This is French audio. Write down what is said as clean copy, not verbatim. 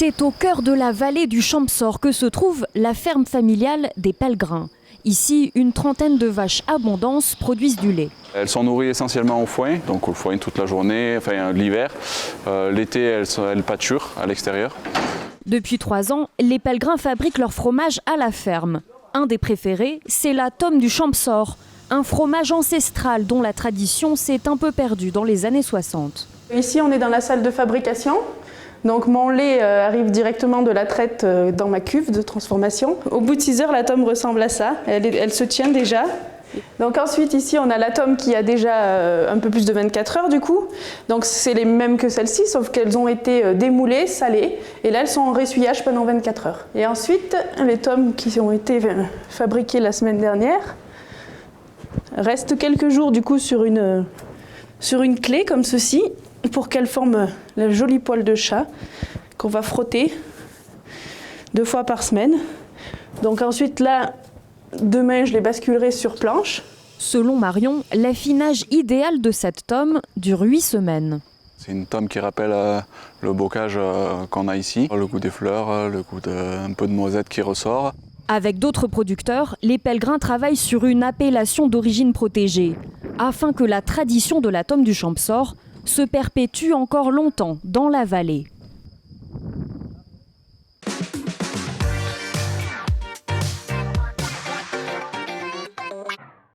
C'est au cœur de la vallée du Champsaur que se trouve la ferme familiale des Pellegrins. Ici, une trentaine de vaches abondance produisent du lait. Elles sont nourries essentiellement au foin, donc au foin toute la journée, enfin l'hiver. L'été, elles pâturent à l'extérieur. Depuis 3 ans, les Pellegrins fabriquent leur fromage à la ferme. Un des préférés, c'est la tome du Champsaur, un fromage ancestral dont la tradition s'est un peu perdue dans les années 60. Ici, on est dans la salle de fabrication. Donc mon lait arrive directement de la traite dans ma cuve de transformation. Au bout de 6 heures, la tome ressemble à ça. Elle se tient déjà. Donc ensuite, ici, on a la tome qui a déjà un peu plus de 24 heures du coup. Donc c'est les mêmes que celles-ci, sauf qu'elles ont été démoulées, salées. Et là, elles sont en ressuyage pendant 24 heures. Et ensuite, les tomes qui ont été fabriquées la semaine dernière restent quelques jours du coup sur une clé comme ceci, pour qu'elle forme le joli poil de chat qu'on va frotter 2 fois par semaine. Donc ensuite là, demain je les basculerai sur planche. Selon Marion, l'affinage idéal de cette tome dure 8 semaines. C'est une tome qui rappelle le bocage qu'on a ici. Le goût des fleurs, le goût d'un peu de noisette qui ressort. Avec d'autres producteurs, les Pellegrins travaillent sur une appellation d'origine protégée, afin que la tradition de la tome du Champsaur se perpétue encore longtemps dans la vallée.